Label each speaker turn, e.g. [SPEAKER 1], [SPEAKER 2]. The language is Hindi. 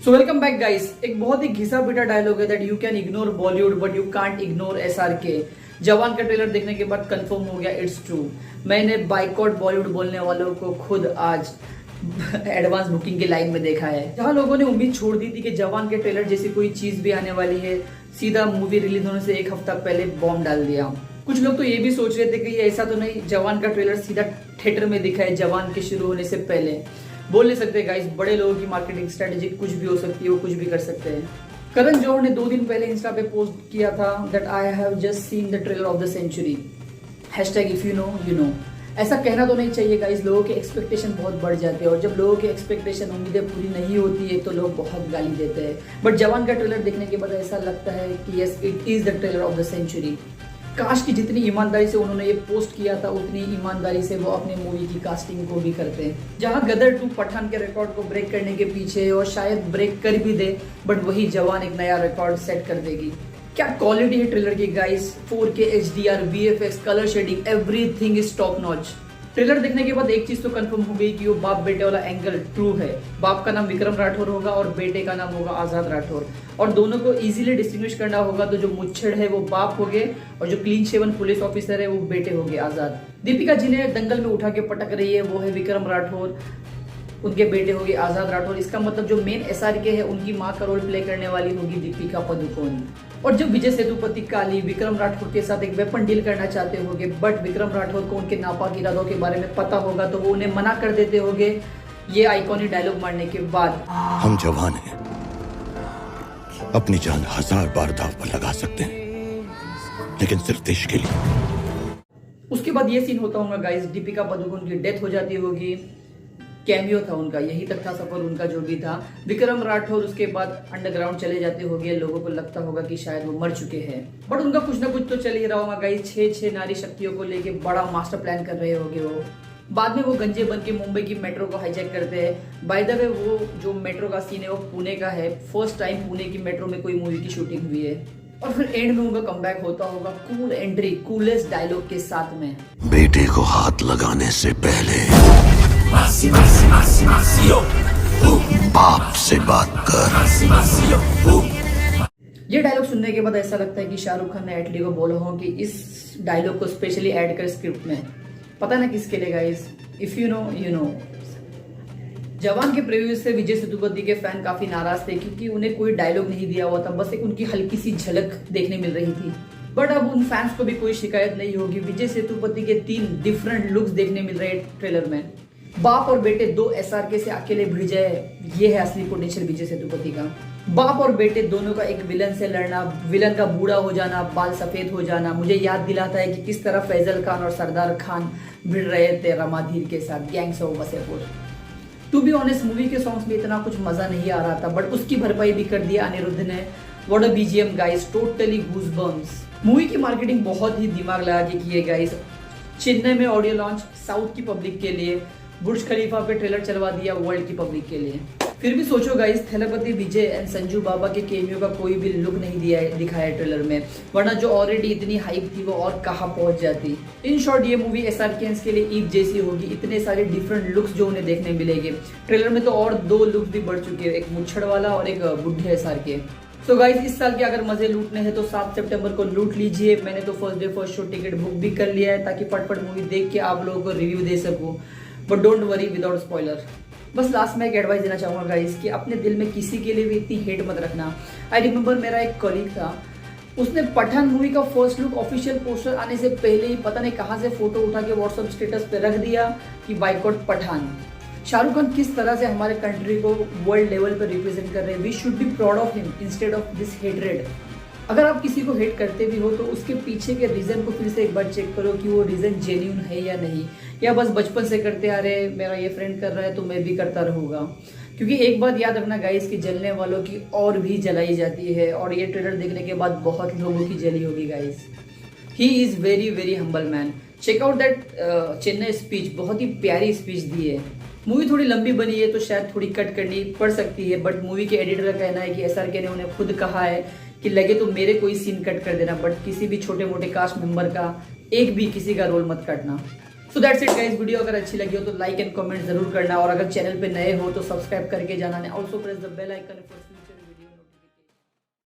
[SPEAKER 1] So welcome back guys. एक बहुत ही घिसा पिटा डायलॉग है that you can ignore Bollywood but you can't ignore SRK. जवान का ट्रेलर देखने के बाद कंफर्म हो गया इट्स ट्रू। मैंने बाइकआउट बॉलीवुड बोलने वालों को खुद आज एडवांस बुकिंग की लाइन में देखा है। जहां लोगों ने उम्मीद छोड़ दी थी कि जवान के ट्रेलर जैसी कोई चीज भी आने वाली है, सीधा मूवी रिलीज होने से एक हफ्ता पहले बॉम्ब डाल दिया। कुछ लोग तो ये भी सोच रहे थे कि ऐसा तो नहीं जवान का ट्रेलर सीधा थिएटर में दिखा है जवान के शुरू होने से पहले। बोल नहीं सकते गाइस, बड़े लोगों की मार्केटिंग स्ट्रेटेजी कुछ भी हो सकती है, वो कुछ भी कर सकते हैं। करण जौहर ने 2 दिन पहले इंस्टा पे पोस्ट किया था that I have just seen the trailer of the century hashtag if you know you know. ऐसा कहना तो नहीं चाहिए गाइस, लोगों के एक्सपेक्टेशन बहुत बढ़ जाते हैं और जब लोगों के एक्सपेक्टेशन उम्मीदें पूरी नहीं होती है तो लोग बहुत गाली देते हैं। बट जवान का ट्रेलर देखने के बाद ऐसा लगता है कि yes it is the trailer of the century. काश की जितनी ईमानदारी से उन्होंने ये पोस्ट किया था उतनी ईमानदारी से वो अपने मूवी की कास्टिंग को भी करते हैं। जहां गदर 2 पठान के रिकॉर्ड को ब्रेक करने के पीछे और शायद ब्रेक कर भी दे, बट वही जवान एक नया रिकॉर्ड सेट कर देगी। क्या क्वालिटी है ट्रेलर की guys, 4K HDR, VFX, colour shading, everything is top notch. Trailer देखने के बाद एक चीज तो कंफर्म हो गई कि वो बाप बेटे वाला एंगल ट्रू है। बाप का नाम विक्रम राठौर होगा और बेटे का नाम होगा आजाद राठौर, और दोनों को इजीली डिस्टिंग्विश करना होगा। तो जो मुच्छड़ है वो बाप हो गए और जो क्लीन शेवन पुलिस ऑफिसर है वो बेटे हो गए आजाद। दीपिका जी ने दंगल में उठा के पटक रही है वो है विक्रम राठौर, उनके बेटे होगी आजाद राठौर। इसका मतलब जो मेन SRK है उनकी माँ का रोल प्ले करने वाली होगी दीपिका पदुकोण। और जब विजय सेतुपति काली विक्रम राठौर के साथ एक वेपन डील करना चाहते होंगे, बट विक्रम राठौर को उनके नापाक इरादों के बारे में पता होगा तो वो उन्हें मना कर देते होंगे। ये आइकॉनिक डायलॉग मारने के बाद
[SPEAKER 2] हम जवान हैं, अपनी जान 1000 बार दांव पर लगा सकते हैं, लेकिन सिर्फ देश के लिए।
[SPEAKER 1] उसके बाद ये सीन होता होगा गाइस, दीपिका पदुकोण की डेथ हो जाती होगी। कैमियो था उनका, यही तक था सफर उनका जो भी था। विक्रम राठौर उसके बाद अंडरग्राउंड चले जाते होंगे, लोगों को लगता होगा कि शायद वो मर चुके हैं, बट उनका कुछ ना कुछ तो चल ही रहा होगा गाइस। 6 नारी शक्तियों को लेके बड़ा मास्टर प्लान कर रहे होंगे वो। बाद में वो गंजे बन के मुंबई की मेट्रो को हाईजैक करते हैं। बाय द वे वो जो मेट्रो का सीन है वो पुणे का है। फर्स्ट टाइम पुणे की मेट्रो में कोई मूवी की शूटिंग हुई है। और फिर एंड में उनका कमबैक होता होगा कूल एंट्री, कूलेस्ट डायलॉग के साथ में।
[SPEAKER 2] बेटे को हाथ लगाने से पहले बाप से बात कर।
[SPEAKER 1] ये डायलॉग सुनने के बाद ऐसा लगता है कि शाहरुख खान ने एटली को बोला हो कि इस डायलॉग को स्पेशली ऐड कर स्क्रिप्ट में। पता ना किसके लिए guys, if you know you no. जवान के प्रीव्यू से विजय सेतुपति के फैन काफी नाराज थे क्योंकि उन्हें कोई डायलॉग नहीं दिया हुआ था, बस एक उनकी हल्की सी झलक देखने मिल रही थी। बट अब उन फैंस को भी कोई शिकायत नहीं होगी। विजय सेतुपति के 3 डिफरेंट लुक्स देखने मिल रहे हैं ट्रेलर में। बाप और बेटे 2 SRK से अकेले भिड़ जाए, ये है असली पोटेंशियल विजय सेतुपति का। बाप और बेटे दोनों का एक विलन से लड़ना, विलन का बूढ़ा हो जाना, बाल सफेद हो जाना मुझे याद दिलाता है कि किस तरह फैजल खान और सरदार खान भिड़ रहे थे रमाधीर के साथ gangs of Wasseypur. To be honest movie के सॉन्ग्स में इतना कुछ मजा नहीं आ रहा था, बट उसकी भरपाई भी कर दिया अनिरुद्ध ने। What a BGM guys, totally goosebumps. Movie की मार्केटिंग बहुत ही दिमाग लगा के की है गाइस। चेन्नई में ऑडियो लॉन्च साउथ की पब्लिक के लिए, बुर्ज खलीफा पे ट्रेलर चलवा दिया वर्ल्ड की पब्लिक के लिए। फिर भी सोचो गाइस, थेलापति विजय एंड संजू बाबा के केमियो का कोई भी लुक नहीं दिखाया है ट्रेलर में, वरना जो ऑलरेडी इतनी हाइप थी वो और कहाँ पहुंच जाती। इन शॉर्ट ये मूवी SRKs के लिए ईद जैसी होगी, इतने सारे डिफरेंट लुक्स जो उन्हें देखने मिलेंगे। ट्रेलर में तो और 2 लुक्स भी बढ़ चुके हैं, एक मुच्छड़ वाला और एक बुढ़े SRK। तो गाइस इस साल के अगर मजे लूटने हैं तो 7 सितंबर को लूट लीजिए। मैंने तो first day first show ticket book भी कर लिया है ताकि फटफट मूवी देख के आप लोगों को रिव्यू दे सकूं, but don't worry without spoiler. बस लास्ट में एक एडवाइस देना चाहूंगा गाइस कि अपने दिल में किसी के लिए भी इतनी हेट मत रखना। आई रिमेंबर मेरा एक कलीग था, उसने पठान मूवी का फर्स्ट लुक ऑफिशियल पोस्टर आने से पहले ही पता नहीं कहां से फोटो उठा के व्हाट्सएप स्टेटस पे रख दिया कि बाइकआउट पठान। शाहरुख खान किस तरह से हमारे कंट्री को वर्ल्ड लेवल पर रिप्रेजेंट कर रहे हैं, we should be proud of him instead of this hatred. अगर आप किसी को हेट करते भी हो तो उसके पीछे के रीजन को फिर से एक बार चेक करो कि वो रीजन जेन्यून है या नहीं, या बस बचपन से करते आ रहे मेरा ये फ्रेंड कर रहा है तो मैं भी करता रहूंगा। क्योंकि एक बात याद रखना गाइस कि जलने वालों की और भी जलाई जाती है, और ये ट्रेलर देखने के बाद बहुत लोगों की जली होगी guys. He is very very humble man. Check out that Chennai speech, बहुत ही प्यारी स्पीच दी है। मूवी थोड़ी लंबी बनी है तो शायद थोड़ी कट करनी पड़ सकती है, बट मूवी के एडिटर का कहना है कि SRK ने उन्हें खुद कहा है कि लगे तो मेरे कोई सीन कट कर देना, बट किसी भी छोटे मोटे कास्ट मेंबर का एक भी किसी का रोल मत काटना। So that's it guys, video अगर अच्छी लगी हो तो लाइक एंड कमेंट जरूर करना, और अगर चैनल पे नए हो तो सब्सक्राइब करके जाना, also press the bell icon for future video.